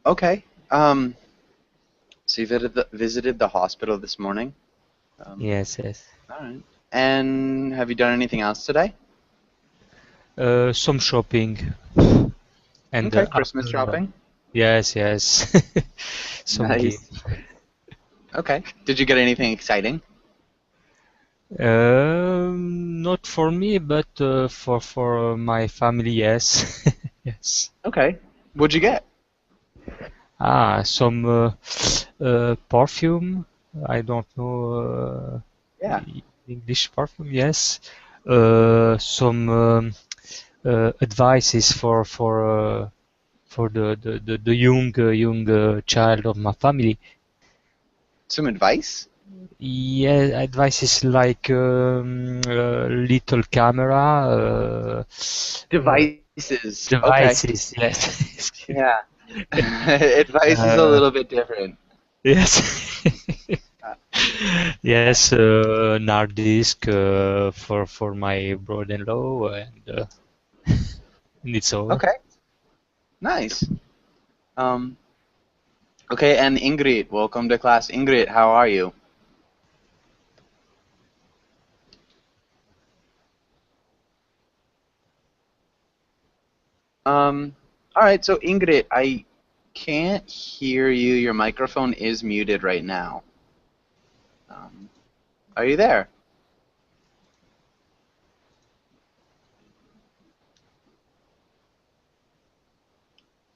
Okay. So you visited the hospital this morning. Um, Yes, yes. all right. And have you done anything else today? Some shopping and Okay, Christmas after shopping. yes, yes. Some Nice. gift. Okay. Did you get anything exciting? Not for me, but for my family, yes. Yes. Okay. What'd you get? Some perfume. I don't know Yeah. English perfume. Yes. Some advices for the young child of my family. Some advice? Yeah, advices like little camera, Devices. Okay. devices. Yes. Yeah. Advice is a Uh, little bit different. yes. Uh, Yes, hard disk for my brother-in-law, and it's all. okay. Nice. Um, okay, and Ingrid, welcome to class. Ingrid, how are you? All right, so Ingrid, I can't hear you. Your microphone is muted right now. Um, are you there?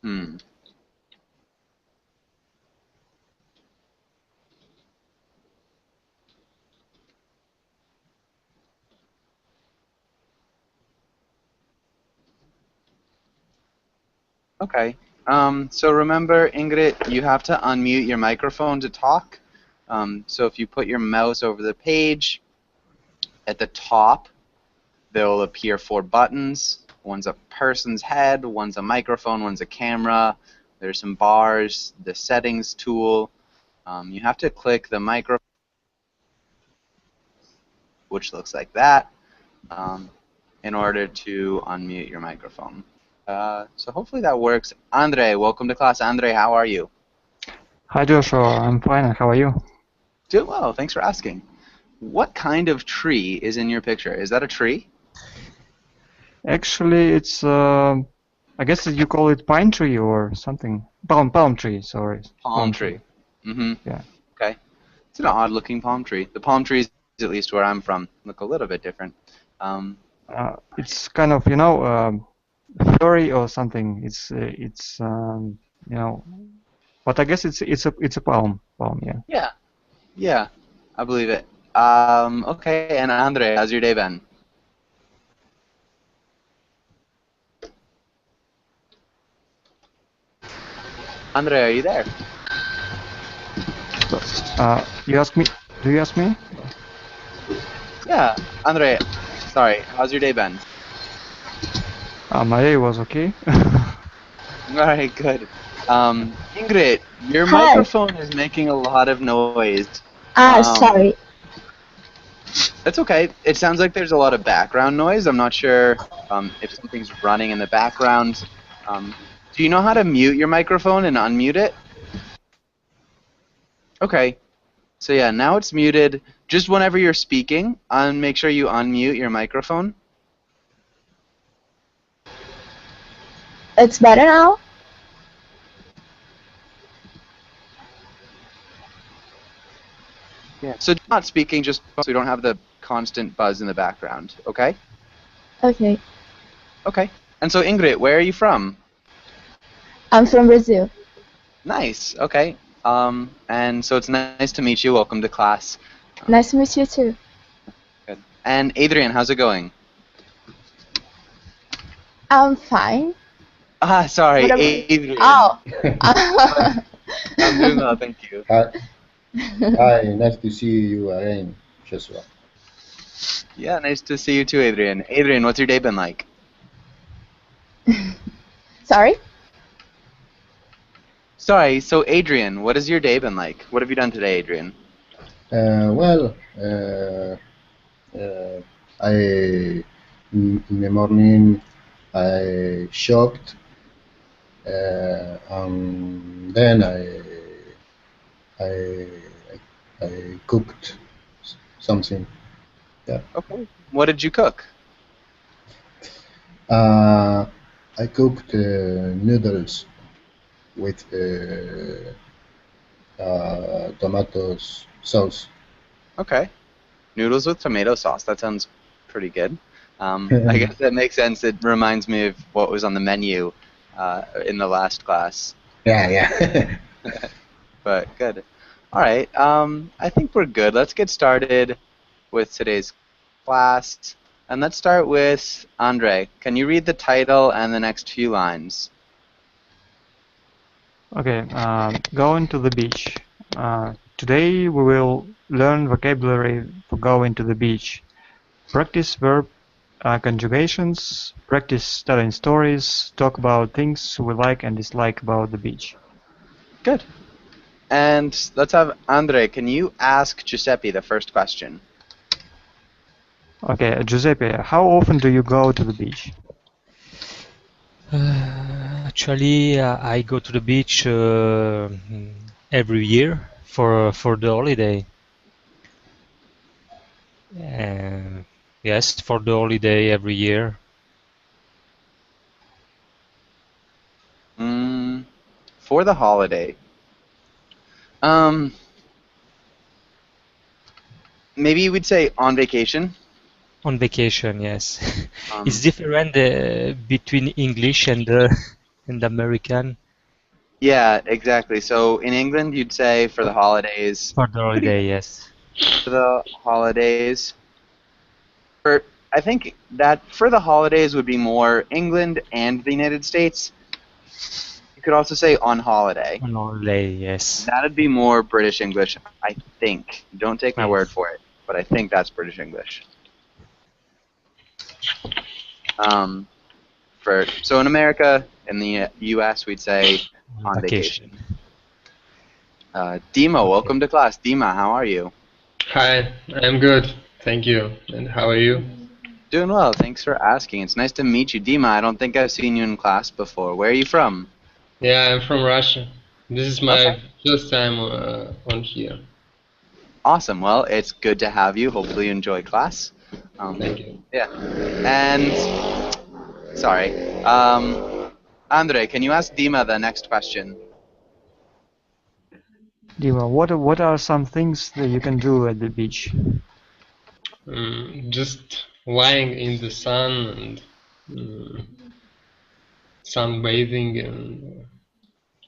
Hmm. Okay. So remember, Ingrid, you have to unmute your microphone to talk. So if you put your mouse over the page, at the top, there will appear four buttons. One's a person's head, one's a microphone, one's a camera. There's some bars, the settings tool. You have to click the microphone, which looks like that, um, in order to unmute your microphone. So hopefully that works. Andre, welcome to class. Andre, how are you? Hi Joshua, I'm fine. How are you? Doing well, thanks for asking. What kind of tree is in your picture? Is that a tree? Actually, it's I guess you call it pine tree or something. Palm tree. Sorry, Palm palm tree. tree. Mm-hmm. Yeah. Okay. It's an odd looking palm tree. The palm trees, at least where I'm from, look a little bit different. Um, It's kind of furry or something. You know, but I guess it's a palm. Yeah. yeah, yeah, I believe it. Okay, and Andre, how's your day been? Andre, are you there? So, you ask me? Do you ask me? Yeah, Andre, sorry, how's your day been? My day was okay. All right, good. Ingrid, your Hi. microphone is making a lot of noise. Sorry. That's okay. It sounds like there's a lot of background noise. I'm not sure if something's running in the background. Do you know how to mute your microphone and unmute it? Okay. So yeah, now it's muted. Just whenever you're speaking, make sure you unmute your microphone. It's better now? Yeah. So not speaking, just so we don't have the constant buzz in the background. Okay. Okay. Okay. And so Ingrid, where are you from? I'm from Brazil. Nice. Okay. And so it's nice to meet you. Welcome to class. Nice to meet you too. Good. And Adrian, how's it going? I'm fine. Sorry, What about Adrian. Oh. I'm doing well, thank you. Hi, hi, nice to see you again, Joshua. Yeah, nice to see you too, Adrian. Adrian, what's your day been like? Sorry? Sorry, so Adrian, what has your day been like? What have you done today, Adrian? Well, I in the morning I shopped. then I I cooked something. Yeah. Okay. What did you cook? I cooked noodles with tomatoes sauce. Okay. Noodles with tomato sauce. That sounds pretty good. I guess that makes sense. It reminds me of what was on the menu in the last class. Yeah, yeah. But good. All right. I think we're good. Let's get started with today's class. And let's start with Andre. Can you read the title and the next few lines? Okay, going to the beach. Today we will learn vocabulary for going to the beach. Practice verb conjugations, practice telling stories, talk about things we like and dislike about the beach. Good. And let's have Andre. Can you ask Giuseppe the first question? Okay, Giuseppe, how often do you go to the beach? Actually, I go to the beach every year for the holiday. Yes, for the holiday every year. For the holiday. Maybe you would say on vacation. On vacation, yes. Um, It's different between English and and American. Yeah, exactly. So in England, you'd say for the holidays. For the holiday, yes. For the holidays. I think that for the holidays would be more England and the United States. You could also say on holiday. On holiday, yes. That'd be more British English, I think. Don't take my Yes. word for it, but I think that's British English. So in America, in the U.S., we'd say on vacation. Dima, welcome to class. Dima, how are you? Hi, I'm good. Thank you. And how are you? Doing well. Thanks for asking. It's nice to meet you. Dima, I don't think I've seen you in class before. Where are you from? Yeah, I'm from Russia. This is my Okay. first time on here. Awesome. Well, it's good to have you. Hopefully you enjoy class. Thank you. Yeah. And, sorry. Andre, can you ask Dima the next question? Dima, what are some things that you can do at the beach? Just lying in the sun and sunbathing and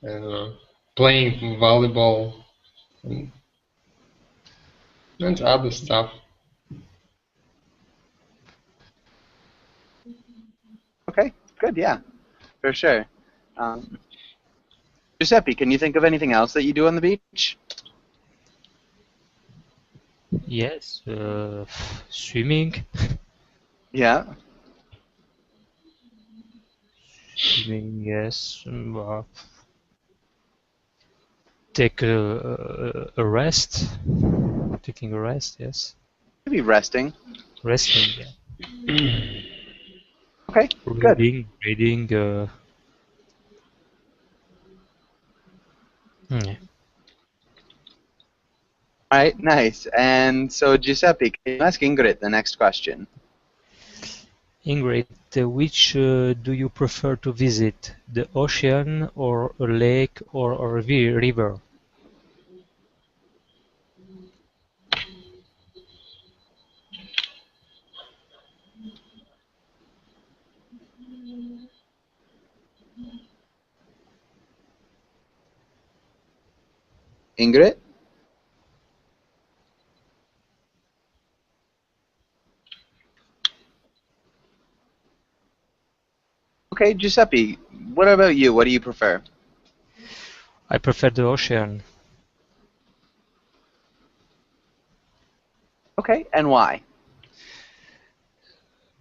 I don't know, playing volleyball and other stuff. Okay, good, yeah, for sure. Giuseppe, can you think of anything else that you do on the beach? Yes, swimming. Yeah. Swimming, yes. Take a rest. Taking a rest, yes. Maybe resting. Resting, yeah. Okay, good. Reading. Yeah. All right, nice. And so, Giuseppe, can you ask Ingrid the next question? Ingrid, which do you prefer to visit? The ocean or a lake or a river? Ingrid? Okay, Giuseppe, what about you? What do you prefer? I prefer the ocean. Okay, and why?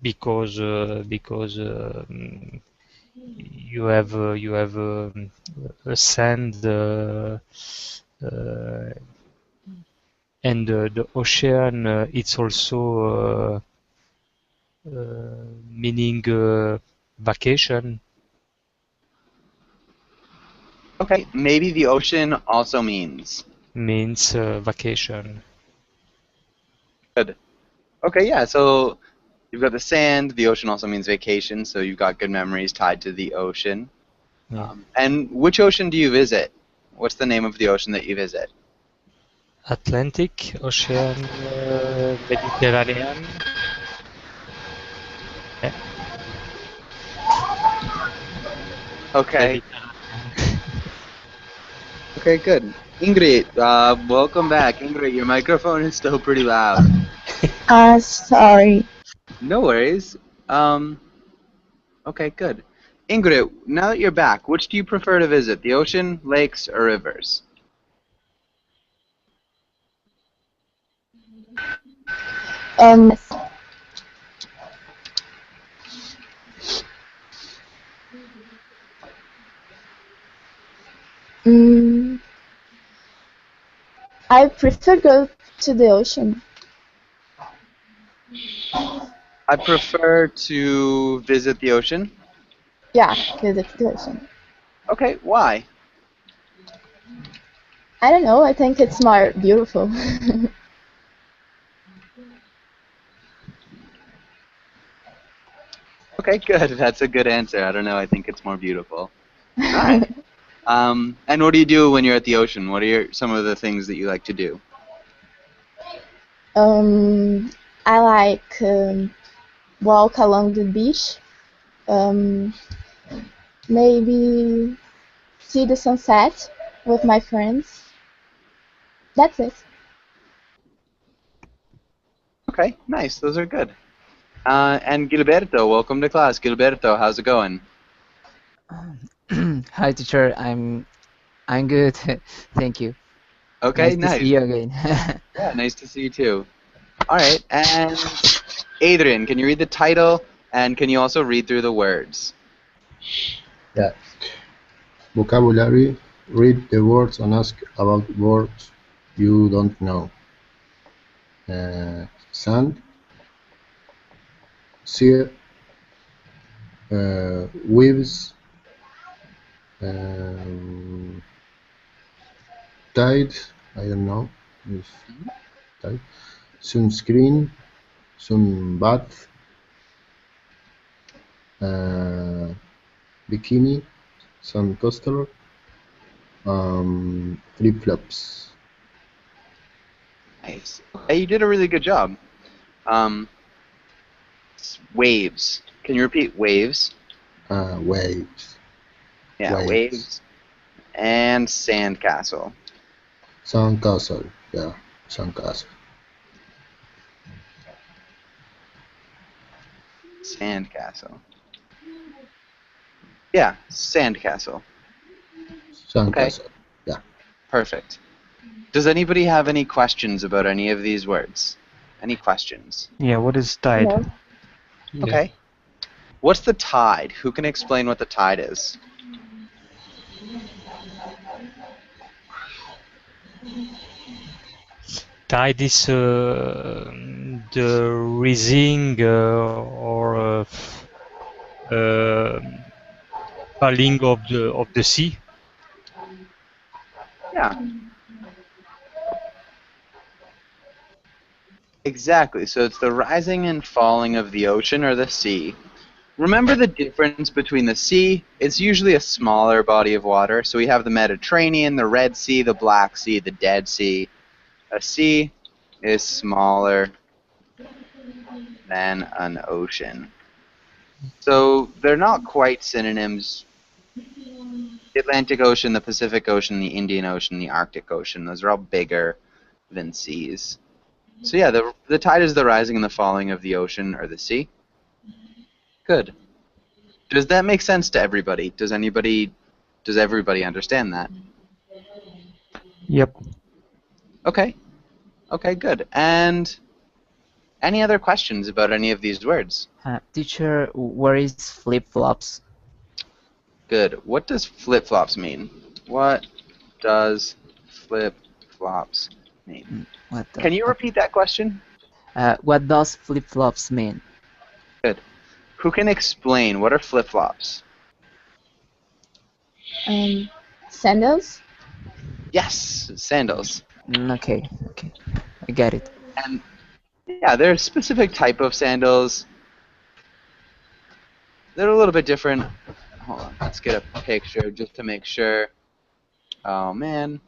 Because you have a sand and the ocean. It's also meaning vacation. Okay, maybe the ocean also means. Means vacation. Good. Okay, yeah, so you've got the sand, the ocean also means vacation, so you've got good memories tied to the ocean. Yeah. And which ocean do you visit? What's the name of the ocean that you visit? Atlantic Ocean, Mediterranean. Okay. Mediterranean. Okay, good. Ingrid, welcome back. Ingrid, your microphone is still pretty loud. Sorry. No worries. Okay, good. Ingrid, now that you're back, which do you prefer to visit, the ocean, lakes, or rivers? Yes. Mm, I prefer go to the ocean. I prefer to visit the ocean. Yeah, visit the ocean. Okay, why? I don't know. I think it's more beautiful. Okay, good. That's a good answer. I don't know. I think it's more beautiful. All right. And what do you do when you're at the ocean? What are some of the things that you like to do? I like walk along the beach. Maybe see the sunset with my friends. That's it. Okay, nice. Those are good. And Gilberto, welcome to class. Gilberto, how's it going? Hi, teacher. I'm good. Thank you. Okay, Nice to see nice. you again. Yeah, nice to see you too. All right, and Adrian, can you read the title and can you also read through the words? Yeah. Vocabulary. Read the words and ask about words you don't know. Sand. Sea. Waves. Tide. I don't know if tide. Sunscreen. Sunbath. Bikini. Sun coaster. Flip-flops. Nice. Hey, you did a really good job. Waves. Can you repeat waves? Waves. Yeah, waves. And sandcastle. Sandcastle. Yeah, sandcastle. Sandcastle. Yeah, sandcastle. Sandcastle. Okay. Yeah. Perfect. Does anybody have any questions about any of these words? Any questions? Yeah, what is tide? No. Yeah. Okay. What's the tide? Who can explain what the tide is? Tide is the rising or falling of the sea. Yeah. Exactly. So it's the rising and falling of the ocean or the sea. Remember the difference between the sea? It's usually a smaller body of water. So we have the Mediterranean, the Red Sea, the Black Sea, the Dead Sea. A sea is smaller than an ocean. So they're not quite synonyms. The Atlantic Ocean, the Pacific Ocean, the Indian Ocean, the Arctic Ocean, those are all bigger than seas. So yeah, the tide is the rising and the falling of the ocean or the sea. Good. Does that make sense to everybody? Does everybody understand that? Yep. Okay. Okay, good. And any other questions about any of these words? Teacher, where is flip-flops? Good. What does flip-flops mean? What does flip-flops mean? Can you repeat that question? What does flip-flops mean? Good. Who can explain what are flip-flops? Sandals? Yes, sandals. Okay, okay, I get it. And yeah, there's a specific type of sandals. They're a little bit different. Hold on, let's get a picture just to make sure. Oh man,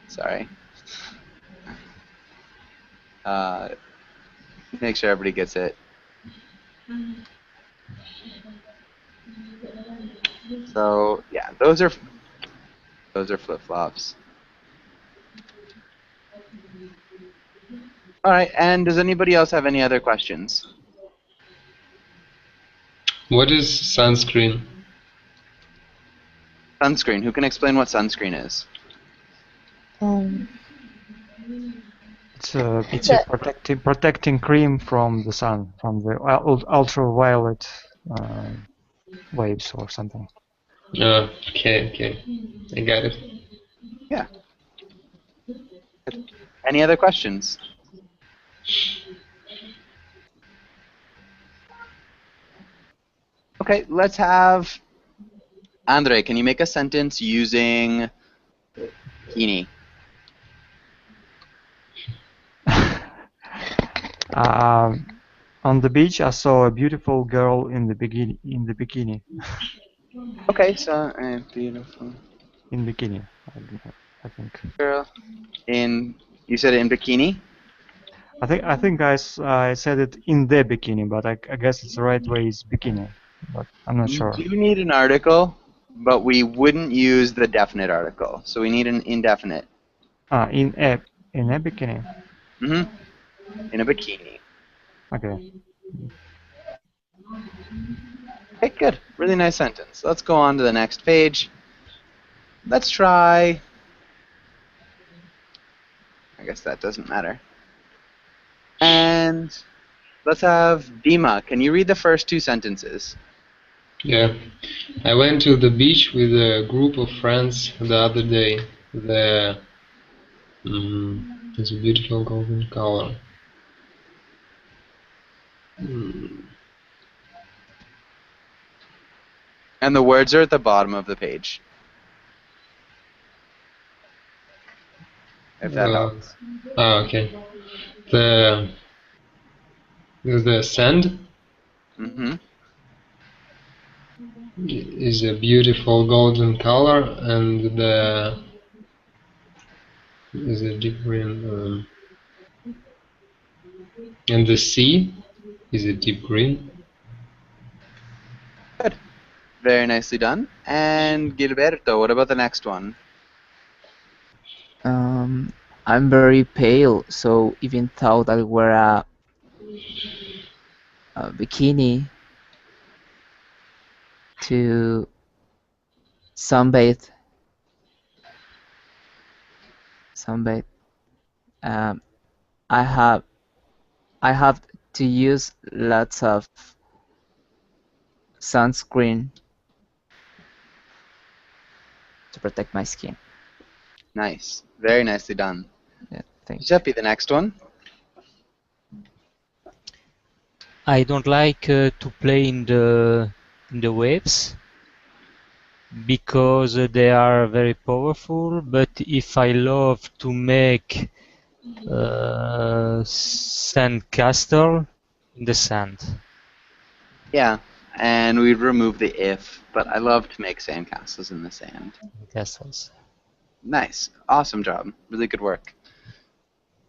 sorry. Make sure everybody gets it. So yeah, those are flip-flops. All right, and does anybody else have any other questions? What is sunscreen? Sunscreen. Who can explain what sunscreen is? Um, It's a it's a protecting cream from the sun, from the ultraviolet waves or something. Okay, okay. I got it. Yeah. Any other questions? Okay, let's have Andre. Can you make a sentence using bikini? On the beach, I saw a beautiful girl in the bikini. Okay, so beautiful In bikini, I think. girl in. You said it in bikini. I think I said it in the bikini, but I guess it's the right way is bikini, but I'm not We sure. do need an article, but we wouldn't use the definite article, so we need an indefinite. In a bikini. Mm-hmm. In a bikini. Okay. Okay, good. Really nice sentence. Let's go on to the next page. Let's try. I guess that doesn't matter. And let's have Dima. Can you read the first two sentences? Yeah. I went to the beach with a group of friends the other day. It's a beautiful golden color. And the words are at the bottom of the page. If that helps. Okay. The sand Mm-hmm. is a beautiful golden color, and the is a deep green. And the sea is a deep green. Good. Very nicely done. And Gilberto, what about the next one? I'm very pale, so even though I wear a bikini to sunbathe, um, I have to use lots of sunscreen to protect my skin. Nice. Very nicely done. Yeah, thank you. Giuseppe, the next one. I don't like to play in the waves because they are very powerful. But if I love to make sandcastle in the sand. Yeah, and we'd remove the if, but I love to make sandcastles in the sand. Castles. Nice. Awesome job. Really good work.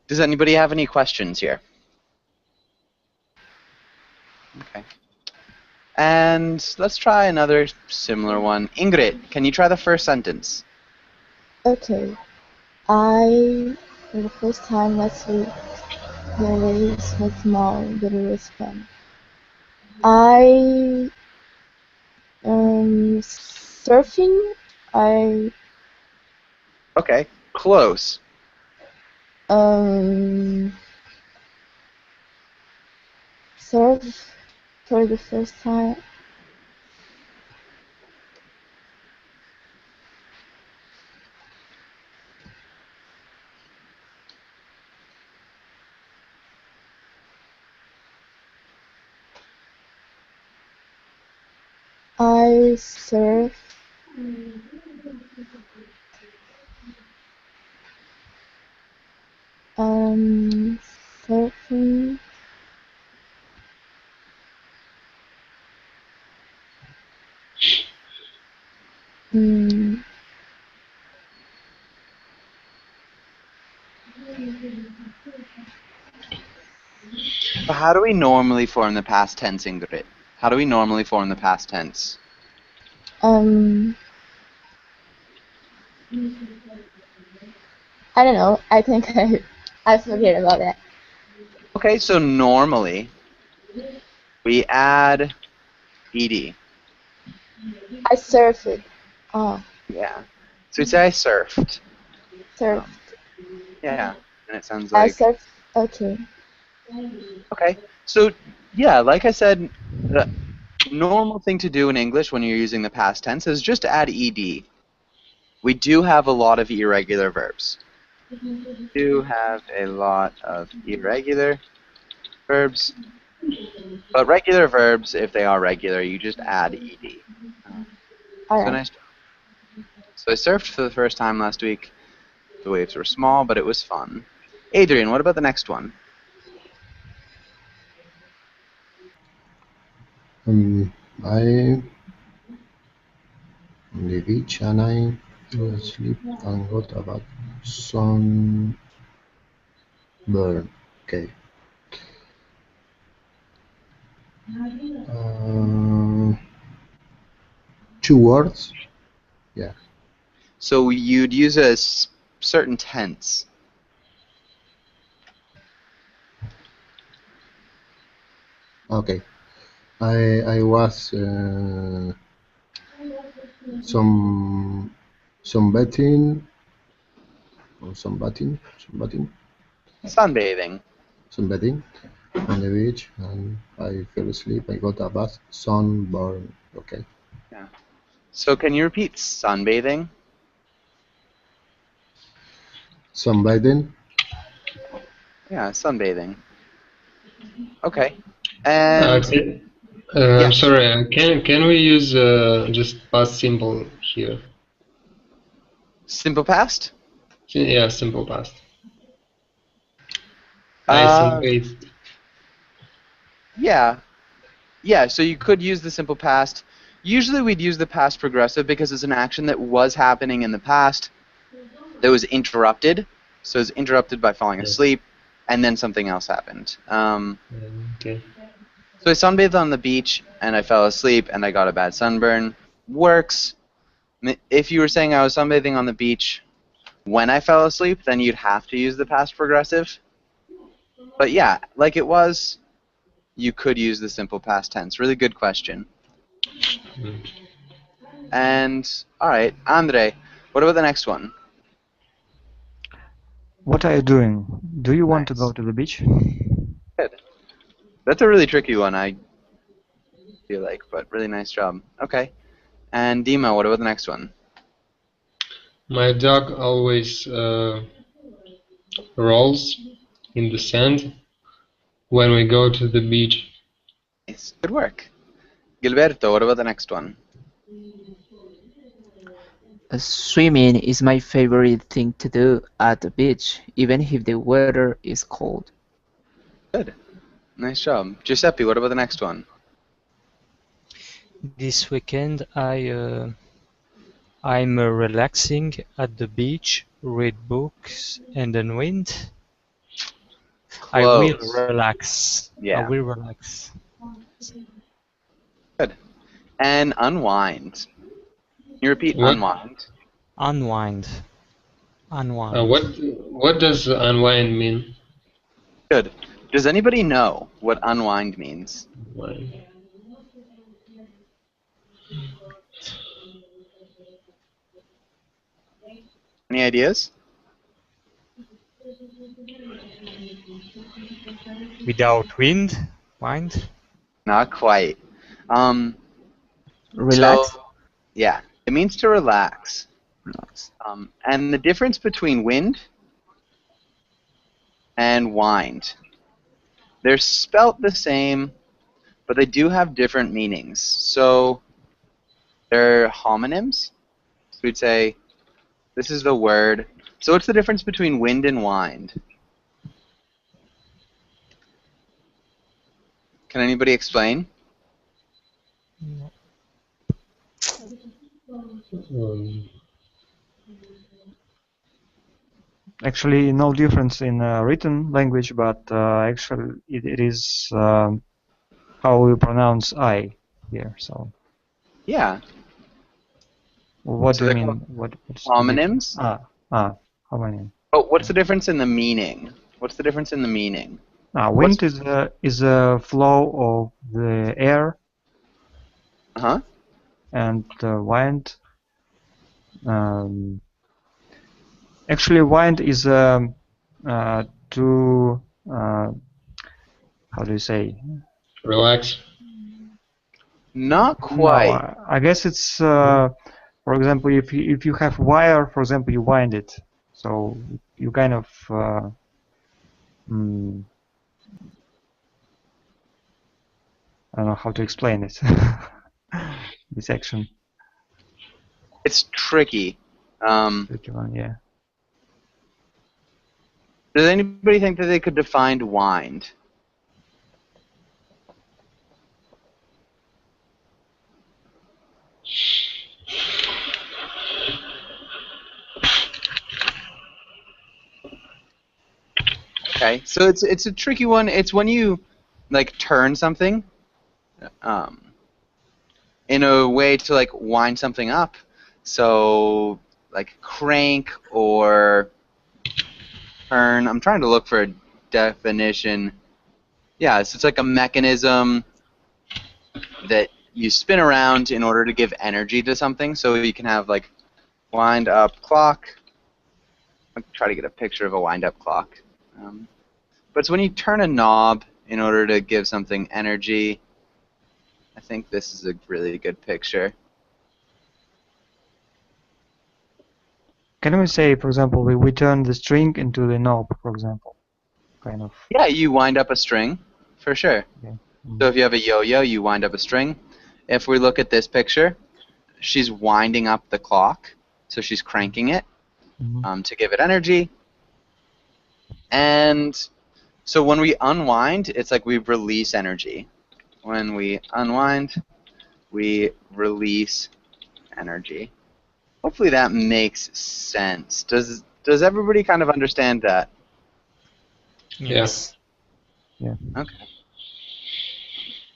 Does anybody have any questions here? Okay. And let's try another similar one. Ingrid, can you try the first sentence? okay. I, for the first time last week, the waves were small, but it was fun. I surfing. I Okay, close. surf for the first time. I surf Mm, So how do we normally form the past tense, Ingrid? How do we normally form the past tense? um, I don't know. I think I forget about that. Okay, so normally we add ed. I surfed. Oh, Yeah. So we'd say I surfed. surf. Yeah. And it sounds I like, surf. Okay. okay. So yeah, like I said, the normal thing to do in English when you're using the past tense is just add ed. We do have a lot of irregular verbs. We do have a lot of irregular verbs. But regular verbs, if they are regular, you just add ed. All So right. nice job. So I surfed for the first time last week. The waves were small, but it was fun. Adrian, what about the next one? I on the beach and I fell asleep and got about sunburn. Okay. Two words. Yeah. So you'd use a certain tense. Okay. I was sunbathing or Sunbathing. sunbathing on the beach and I fell asleep. I got a bad sunburn. Okay. Yeah. So can you repeat sunbathing? Sunbathing. Yeah, sunbathing. Okay. And I'm yes, sorry. Can we use just past simple here? simple past. Yeah, simple past. I sunbathed. Yeah. Yeah, so you could use the simple past. Usually we'd use the past progressive because it's an action that was happening in the past that was interrupted. So it's interrupted by falling asleep, and then something else happened. Okay. So I sunbathed on the beach, and I fell asleep, and I got a bad sunburn. Works. If you were saying I was sunbathing on the beach when I fell asleep, then you'd have to use the past progressive. But yeah, like it was, you could use the simple past tense. Really good question. And, alright, Andre, what about the next one? What are you doing? Do you want to Nice. go to the beach? Good. That's a really tricky one, I feel like, but really nice job. Okay. And Dima, what about the next one? My dog always rolls in the sand when we go to the beach. Nice. Good work. Gilberto, what about the next one? Swimming is my favorite thing to do at the beach, even if the weather is cold. Good. Nice job. Giuseppe, what about the next one? This weekend I'm relaxing at the beach, read books, and unwind. I will Close. relax. I Yeah. will relax. Good. And unwind. Can you repeat What unwind? Unwind. Unwind. what does unwind mean? Good. Does anybody know what unwind means? Unwind. Any ideas? Without wind? Wind? Not quite. So, Relax? yeah, it means to relax. Relax. And the difference between wind and wind, they're spelt the same, but they do have different meanings. So they're homonyms. So we'd say, this is the word. So what's the difference between wind and wind? Can anybody explain? Um, Actually, no difference in written language, but actually it is how we pronounce I here. So, Yeah. what So do you they're mean? called What's the difference? homonyms. Homonym. Oh, what's the difference in the meaning? What's the difference in the meaning? Wind is a flow of the air, Uh-huh. and wind. Actually, wind is to how do you say? relax. Not No, quite. I guess it's for example, if you have wire, for example, you wind it, so you kind of mm, I don't know how to explain it. This action, It's tricky. tricky one, yeah. Does anybody think that they could define wind? Okay, so it's a tricky one. It's when you like turn something um, in a way to like wind something up. So like crank or turn. I'm trying to look for a definition. Yeah, so it's like a mechanism that you spin around in order to give energy to something. So you can have like wind up clock. I'll try to get a picture of a wind up clock. But it's when you turn a knob in order to give something energy. I think this is a really good picture. Can we say, for example, we turn the string into the knob, for example, kind of? Yeah, you wind up a string, for sure. Yeah. So if you have a yo-yo, you wind up a string. If we look at this picture, she's winding up the clock, so she's cranking it to give it energy. And so when we unwind, it's like we release energy. When we unwind, we release energy. Hopefully that makes sense. Does everybody kind of understand that? Yes. Yeah. Okay.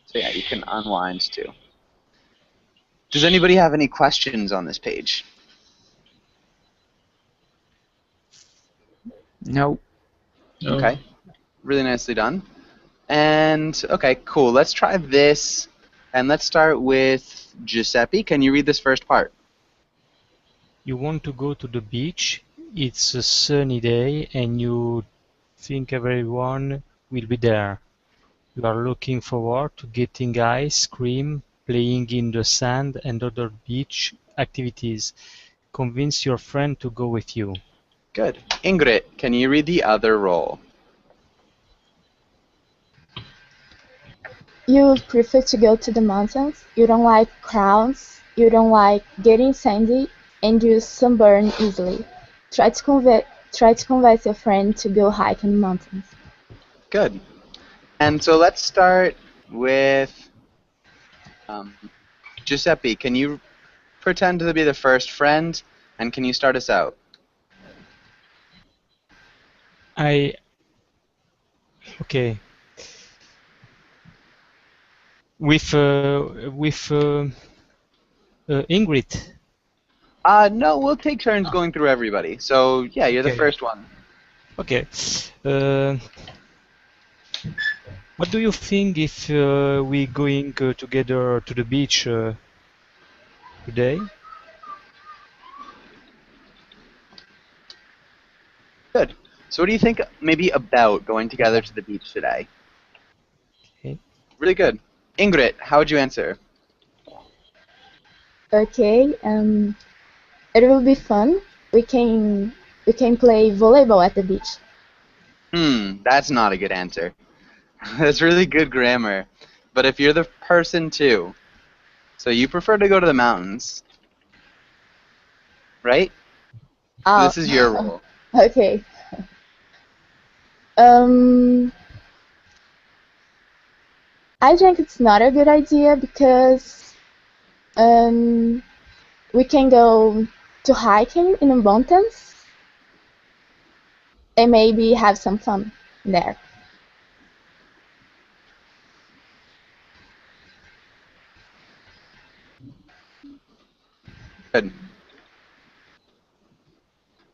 So yeah, you can unwind too. Does anybody have any questions on this page? No. No. Okay. Really nicely done. And okay, cool. Let's try this. And let's start with Giuseppe. Can you read this first part? You want to go to the beach, it's a sunny day, and you think everyone will be there. You are looking forward to getting ice cream, playing in the sand, and other beach activities. Convince your friend to go with you. Good. Ingrid, can you read the other role? You prefer to go to the mountains, you don't like crowds, you don't like getting sandy, and you sunburn easily. Try to convince your friend to go hike in the mountains. Good. And so let's start with Giuseppe. Can you pretend to be the first friend, and can you start us out? Okay. With Ingrid. No, we'll take turns going through everybody. So yeah, you're the Okay. first one. Okay. What do you think if we going together to the beach today? Good. So what do you think maybe about going together to the beach today? Okay. Really good. Ingrid, how would you answer? Okay, it will be fun. We can play volleyball at the beach. That's not a good answer. That's really good grammar. But if you're the person too, so you prefer to go to the mountains, right? Oh. This is your role. Okay. I think it's not a good idea because we can go to hiking in the mountains and maybe have some fun there. Good.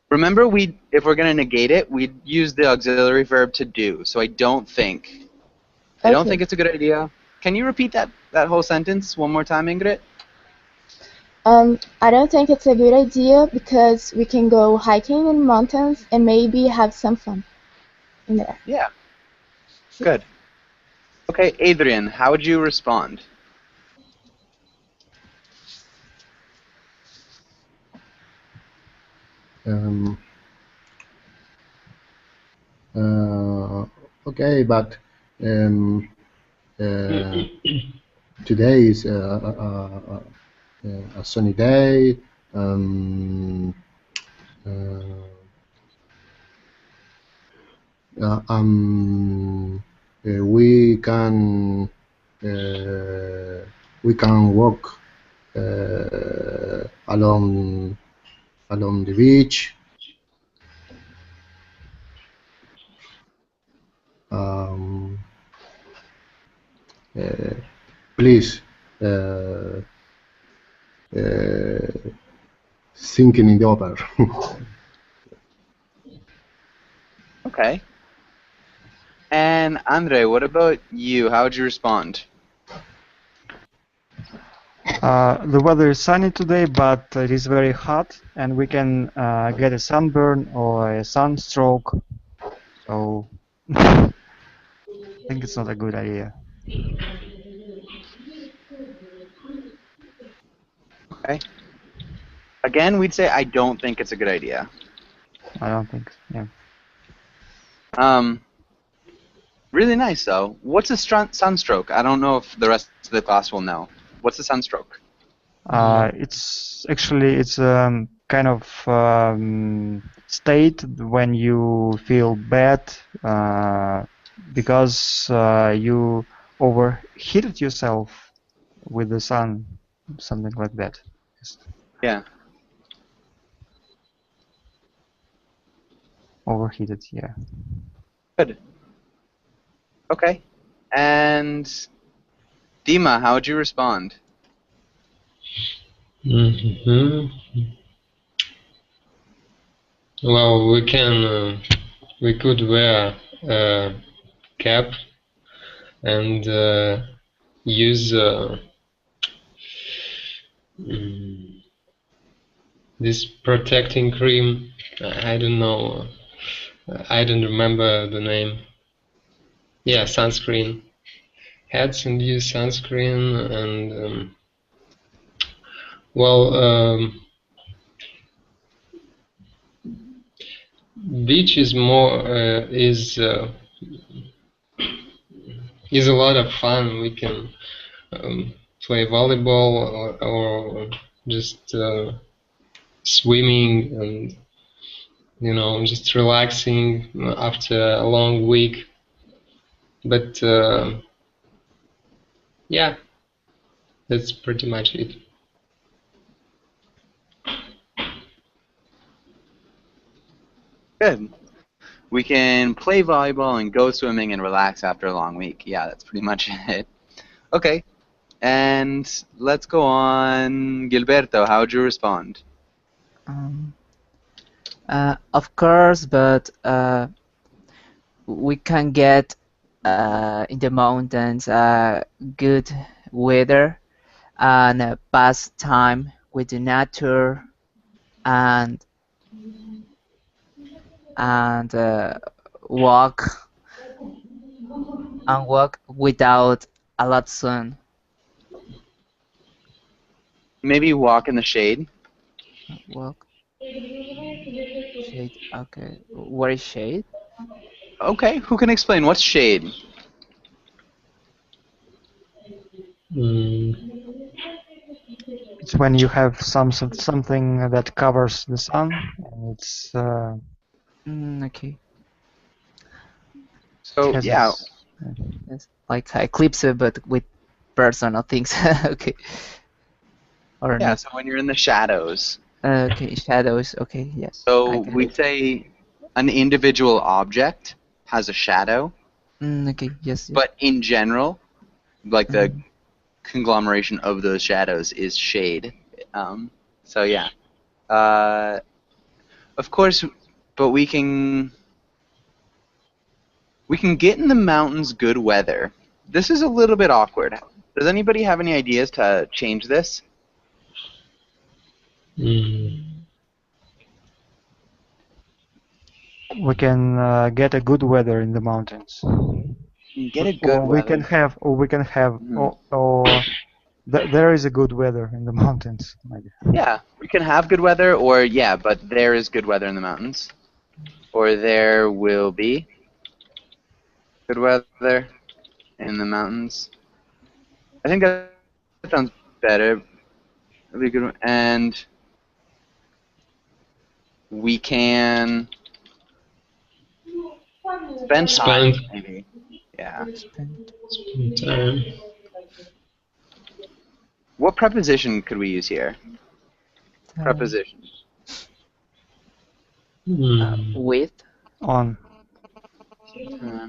Remember, if we're going to negate it, we'd use the auxiliary verb to do. So I don't think Okay. it's a good idea. Can you repeat that whole sentence one more time, Ingrid? I don't think it's a good idea because we can go hiking in mountains and maybe have some fun in there. Yeah. Good. Okay, Adrian, how would you respond? Okay, but today is a sunny day. We can walk along the beach. Please, thinking it over. Okay. And Andre, what about you? How would you respond? The weather is sunny today, but it is very hot, and we can get a sunburn or a sunstroke. So I think it's not a good idea. Okay. Again, we'd say I don't think it's a good idea. I don't think so, yeah. Really nice though. What's a sunstroke? I don't know if the rest of the class will know. What's a sunstroke? It's actually kind of state when you feel bad because you overheated yourself with the sun, something like that. Yeah. Overheated, yeah. Good. Okay. And Dima, how would you respond? Well, we could wear a cap and use this protecting cream. I don't know. I don't remember the name. Yeah, sunscreen. Hats and use sunscreen and beach is more is a lot of fun. We can play volleyball or just swimming and just relaxing after a long week. But yeah, that's pretty much it. Good. We can play volleyball and go swimming and relax after a long week. Yeah, that's pretty much it. Okay. And let's go on. Gilberto, how would you respond? Of course, but we can get in the mountains good weather and pass time with the nature and walk without a lot sun. Maybe walk in the shade. Walk. Shade. Okay. What is shade? Okay, who can explain what's shade? It's when you have something that covers the sun, and it's Okay. So yeah. It's like eclipse, but with personal things. Okay. or Yeah, not? so when you're in the shadows. Okay, shadows. Okay, yes, I So got we it. say an individual object has a shadow, Okay, yes, yes. but in general, like the Mhm. conglomeration of those shadows is shade. So yeah. Uh, of course, but we can get in the mountains good weather. This is a little bit awkward. Does anybody have any ideas to change this? Mm. We can get a good weather in the mountains, Get a good weather. Mhm. there is a good weather in the mountains. Maybe. Yeah, we can have good weather, or yeah, but there is good weather in the mountains, or there will be good weather in the mountains. I think that sounds better. That'd be a good one. And we can spend time, Spend, maybe. Yeah. Spend spend time. What preposition could we use here? time Preposition. Mm. with On.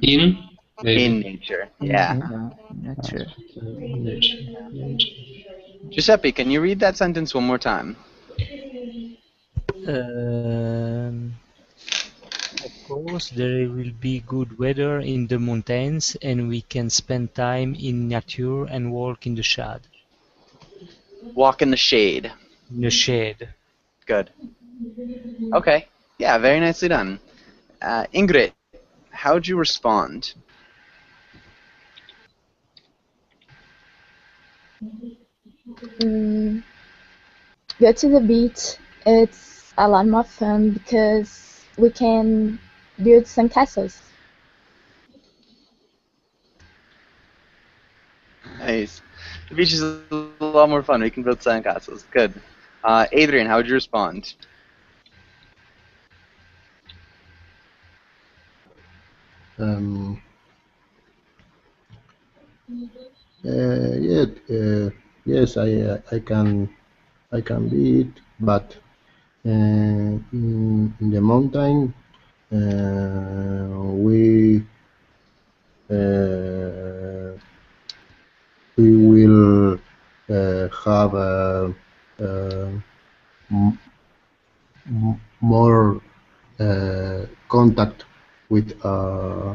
In, maybe. In nature. in Yeah. nature. Nature. Nature. Giuseppe, can you read that sentence one more time? Um, of course, there will be good weather in the mountains, and we can spend time in nature and walk in the shade. Walk in the shade. In the shade. Good. Okay. Yeah, very nicely done. Ingrid, how'd you respond? Mm, go to the beach. It's a lot more fun because we can build some castles. Nice. The beach is a lot more fun. We can build sandcastles. Good. Adrian, how would you respond? Um, yeah, yes, I can be it, but in the mountain we we will have m- more contact with uh,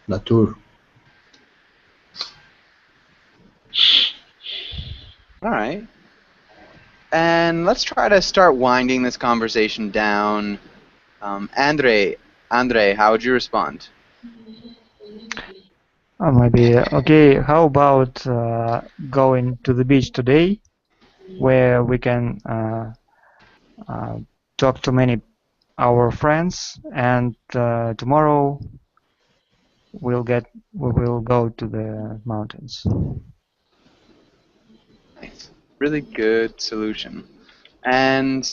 nature. All right. And let's try to start winding this conversation down. Andre, how would you respond? Maybe okay. How about going to the beach today, where we can talk to many our friends, and tomorrow we will go to the mountains. Nice. Really good solution. And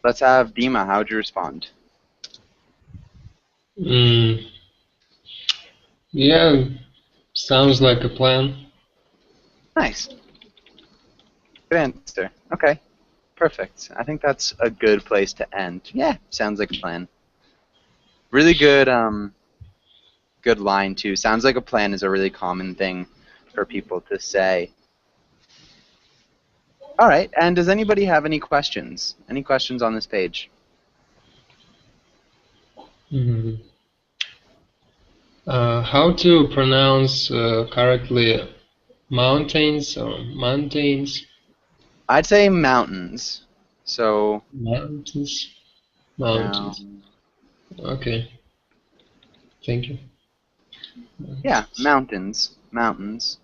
let's have Dima. How would you respond? Mm. Yeah, sounds like a plan. Nice. Good answer. Okay. Perfect. I think that's a good place to end. Yeah, sounds like a plan. Really good good line too. Sounds like a plan is a really common thing for people to say. All right. And does anybody have any questions? Any questions on this page? Mm. How to pronounce correctly mountains or mountains? I'd say mountains. So Mountains. now, Mountains. Okay. Thank you. yeah, mountains. Mountains.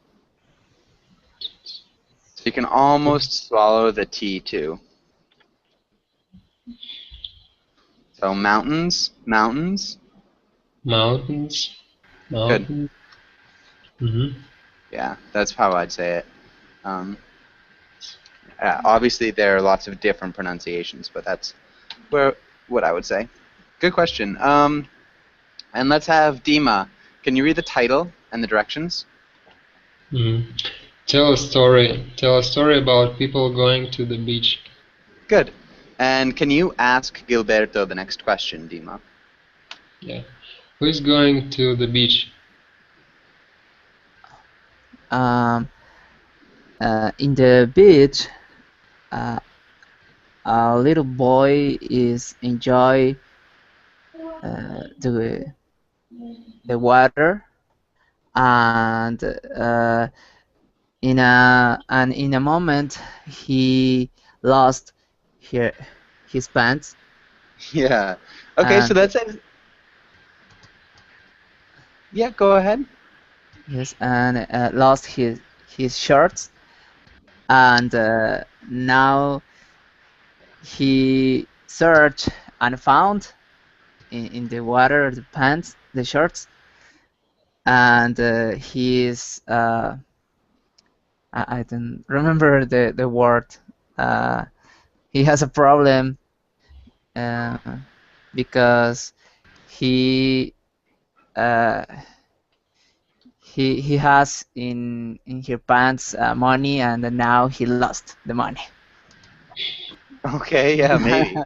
So you can almost swallow the T too. So mountains, mountains. Mountains. Good. Mountains. Mm-hmm. Yeah, that's how I'd say it. Obviously, there are lots of different pronunciations, but that's what I would say. Good question. And let's have Dima. Can you read the title and the directions? Mm-hmm. Tell a story. Tell a story about people going to the beach. Good. And can you ask Gilberto the next question, Dima? Yeah. Who is going to the beach? In the beach, uh, a little boy is enjoy the water, and in a moment he lost her, his pants. Yeah. Okay, so And that's it. Yeah, go ahead. yes, and lost his shorts, and now he searched and found in the water the pants, the shorts, and I don't remember the word. Uh, he has a problem uh, because he uh, he has in his pants money, and now he lost the money. Okay, yeah, maybe.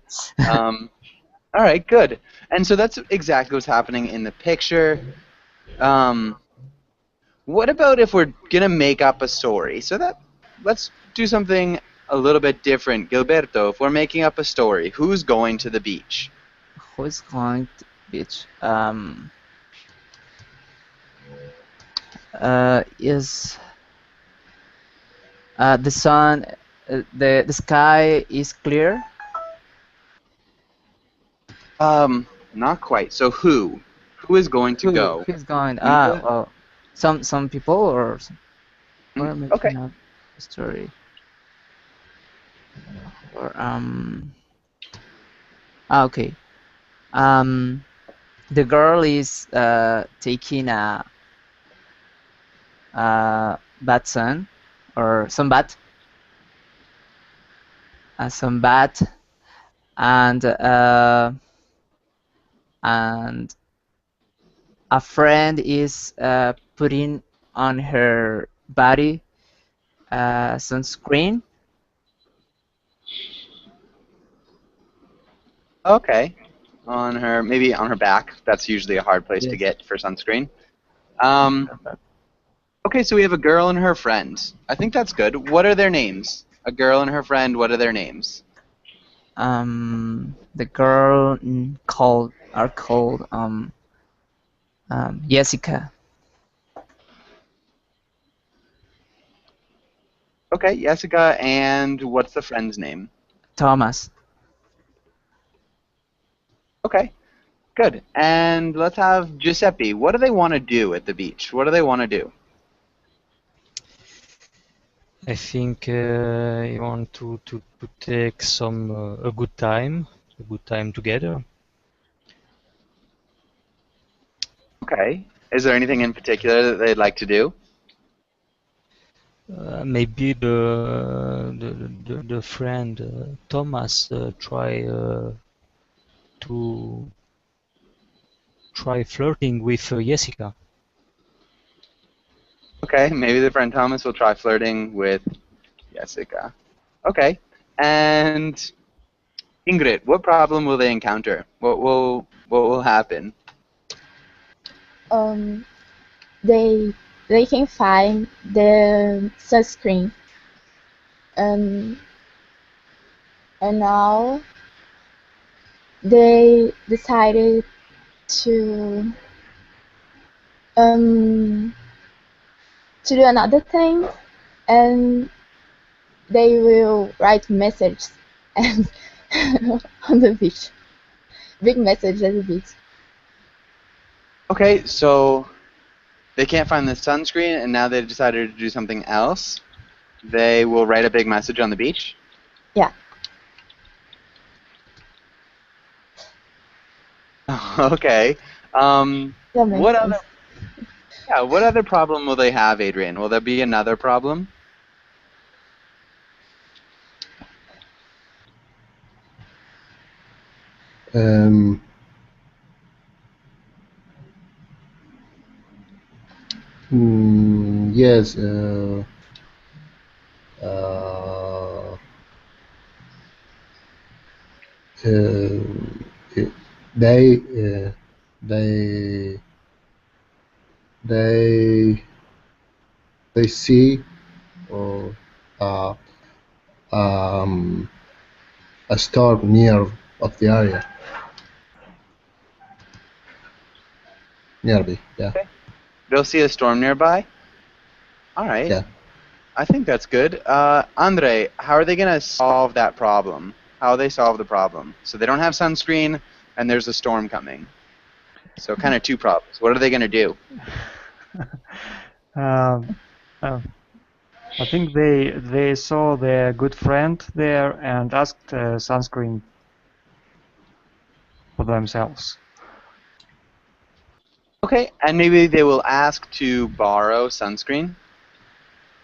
All right, good. And so that's exactly what's happening in the picture. What about if we're gonna make up a story? Let's do something a little bit different. Gilberto, if we're making up a story, who's going to the beach? Who's going to beach? Is the sun, the sky is clear? Not quite. So who? Who is going to go? Who's going? Can you put- Well, some people, or we're Okay. making up a story. Or okay. The girl is taking a bath sun, or some bath, some bath, and a friend is putting on her body sunscreen. Okay. Maybe on her back. That's usually a hard place to Yes. get for sunscreen. Okay, so we have a girl and her friend. I think that's good. What are their names? A girl and her friend. What are their names? The girl called Jessica. Okay, Jessica, and what's the friend's name? Thomas. Okay, good. And let's have Giuseppe. What do they want to do at the beach? What do they want to do? I think you want to take a good time together. Okay. Is there anything in particular that they'd like to do? Maybe the friend Thomas to try flirting with Jessica. Okay, maybe the friend Thomas will try flirting with Jessica. Okay. And Ingrid, what problem will they encounter? What will happen? They can find the sunscreen, and now they decided to to do another thing, and they will write messages and on the beach, big message at the beach. Okay, so they can't find the sunscreen, and now they've decided to do something else. They will write a big message on the beach. Yeah. Okay. That makes What sense. other? Yeah. What other problem will they have, Adrian? Will there be another problem? Yes, they uh, they they they see or uh, um, a storm near of the area nearby. Yeah, They'll see a storm nearby? Alright. yeah. I think that's good. Andre, how are they going to solve that problem? How will they solve the problem? So they don't have sunscreen, and there's a storm coming. So kind of two problems. What are they going to do? I think they saw their good friend there and asked sunscreen for themselves. Okay, and maybe they will ask to borrow sunscreen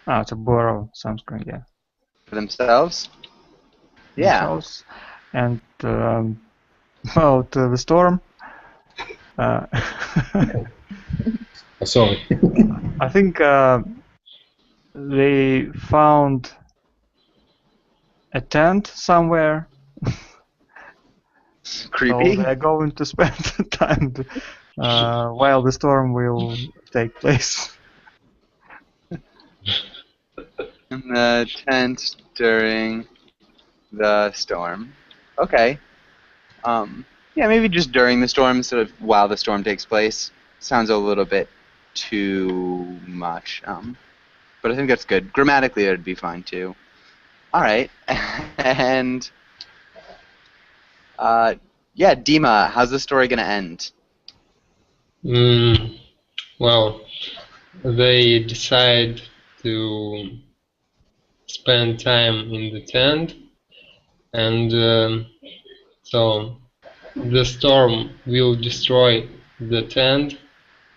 To borrow sunscreen, yeah. for themselves. Yeah. Themselves. And about the storm. Sorry. I think they found a tent somewhere. Creepy. So they're going to spend time while the storm will take place. In the tent during the storm. Okay. Yeah, maybe just during the storm instead of while the storm takes place. Sounds a little bit too much. But I think that's good. Grammatically, it would be fine too. All right. And yeah, Dima, how's the story gonna end? Well, they decide to spend time in the tent, and so the storm will destroy the tent,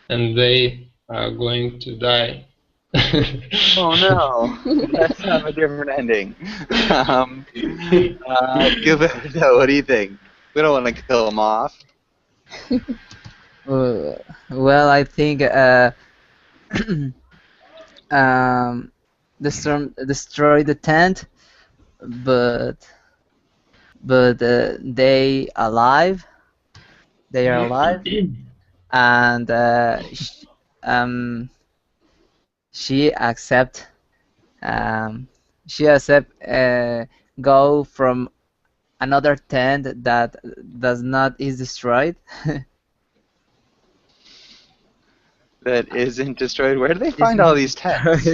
and they are going to die. Oh no, let's have a different ending. Gilberto, what do you think? We don't want to kill them off. Well, I think the storm destroyed the tent, but they alive. They are alive, and she accept go from another tent that does not is destroyed. That isn't destroyed. Where do they find all these tents?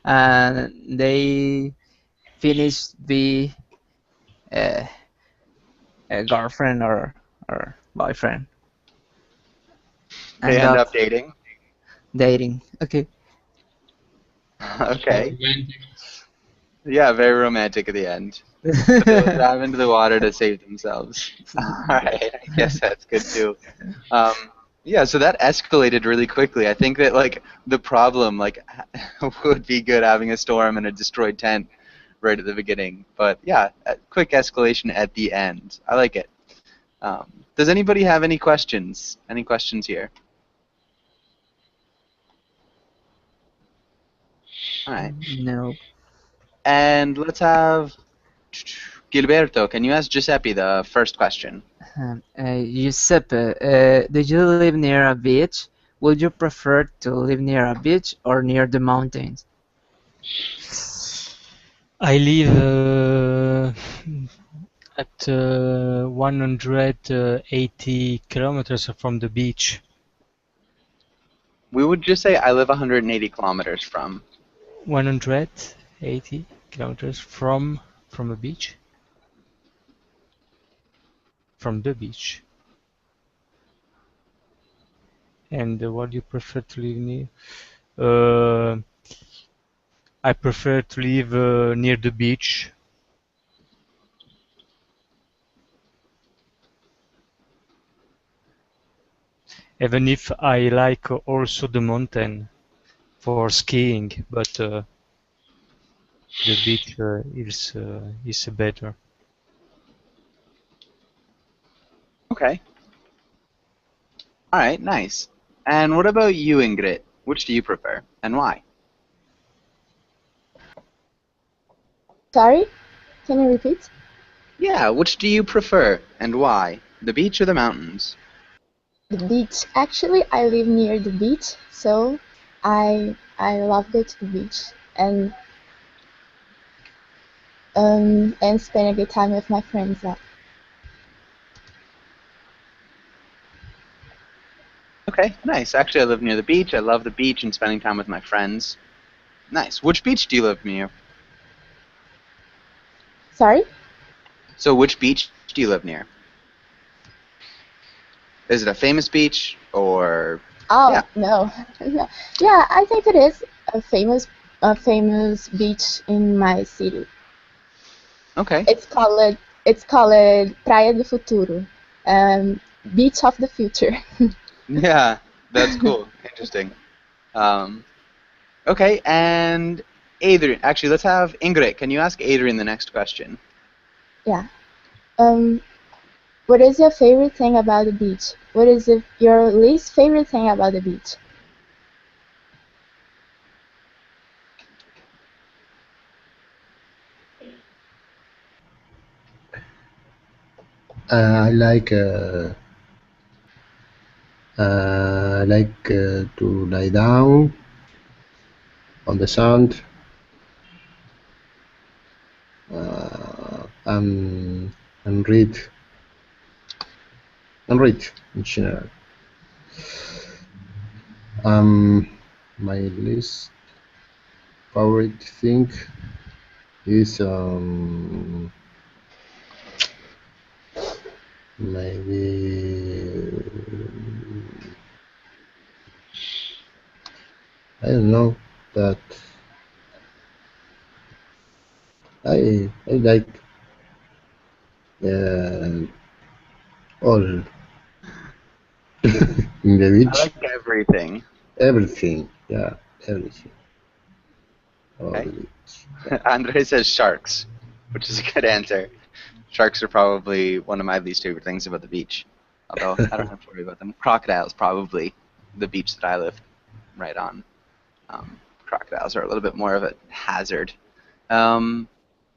And they finish be a girlfriend or boyfriend. They end up dating. Dating. Okay. Okay. Yeah, very romantic at the end. But they'll dive into the water to save themselves. Alright, I guess that's good too. Yeah, so that escalated really quickly. I think that like the problem like would be good having a storm and a destroyed tent right at the beginning. But yeah, a quick escalation at the end. I like it. Does anybody have any questions? Any questions here? Alright. No. And let's have Gilberto. Can you ask Giuseppe the first question? Giuseppe, do you live near a beach? Would you prefer to live near a beach or near the mountains? I live at 180 kilometers from the beach. We would just say I live 180 kilometers from. 180 kilometers from a beach? From the beach. And what do you prefer to live near? I prefer to live near the beach. Even if I like also the mountain for skiing, but the beach is better. Okay. All right, nice. And what about you, Ingrid? Which do you prefer, and why? Sorry? Can you repeat? Yeah, which do you prefer and why? The beach or the mountains? The beach. Actually, I live near the beach, so I love go to the beach and spend a good time with my friends there. Okay, nice. Actually, I live near the beach. I love the beach and spending time with my friends. Nice. Which beach do you live near? Sorry? So which beach do you live near? Is it a famous beach or... Oh, Yeah. no. No. Yeah, I think it is a famous beach in my city. Okay. It's called Praia do Futuro, beach of the future. Yeah, that's cool. Interesting. Okay, and Adrian. Actually, let's have Ingrid. Can you ask Adrian the next question? Yeah. What is your favorite thing about the beach? What is your least favorite thing about the beach? I like to lie down on the sand and read in general. My least favorite thing is maybe I don't know that I like all in the I beach, like everything. everything, yeah, everything, all Okay. the beach. Andre says sharks, which is a good answer. Sharks are probably one of my least favorite things about the beach. Although I don't have to worry about them. Crocodiles probably the beach that I live right on. Crocodiles are a little bit more of a hazard. All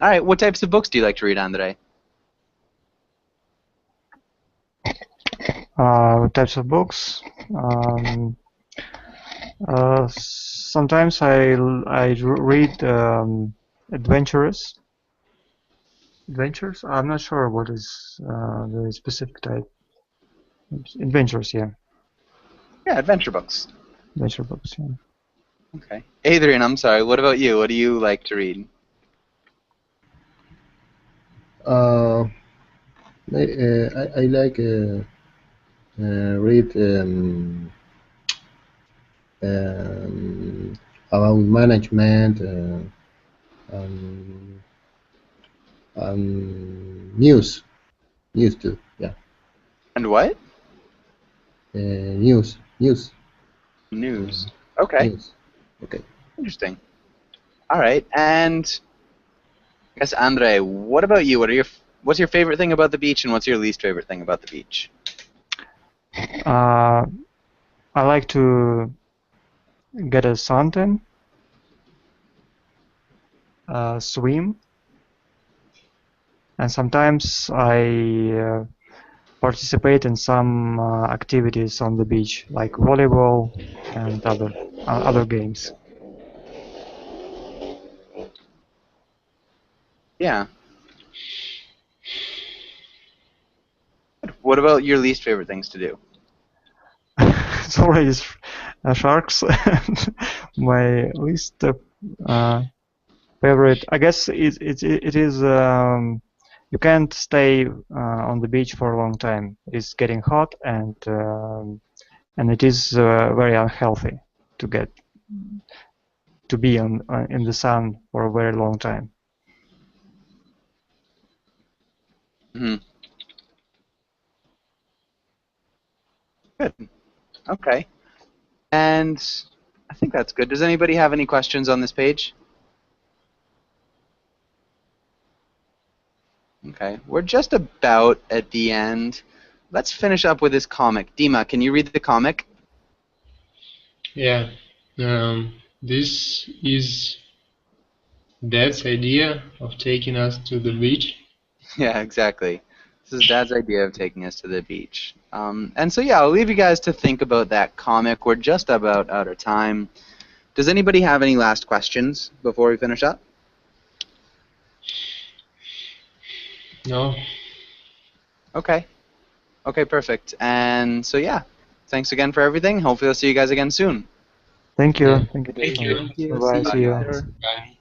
right, what types of books do you like to read, Andre? Types of books. Sometimes I read adventures. Adventures? I'm not sure what is the specific type. Adventures, yeah. Yeah, adventure books. Adventure books, yeah. Okay. Adrian, I'm sorry. What about you? What do you like to read? I like read about management news too, yeah. And what? News. News. Okay. News. Okay. Interesting. All right. And I guess Andre, what about you? What's your favorite thing about the beach, and what's your least favorite thing about the beach? I like to get a suntan, swim, and sometimes I participate in some activities on the beach, like volleyball and other games. Yeah. What about your least favorite things to do? It's already sharks. My least favorite, I guess, it is. You can't stay on the beach for a long time. It's getting hot, and it is very unhealthy to be in the sun for a very long time. Hmm. Good. Okay. And I think that's good. Does anybody have any questions on this page? Okay. We're just about at the end. Let's finish up with this comic. Dima, can you read the comic? Yeah. This is Dad's idea of taking us to the beach. Yeah, exactly. This is Dad's idea of taking us to the beach. And so, yeah, I'll leave you guys to think about that comic. We're just about out of time. Does anybody have any last questions before we finish up? No. Okay. Okay, perfect. And so, yeah, thanks again for everything. Hopefully I'll see you guys again soon. Thank you. Yeah. Thank you. Thank you. Thank you. Bye-bye. See See you you. later. Bye.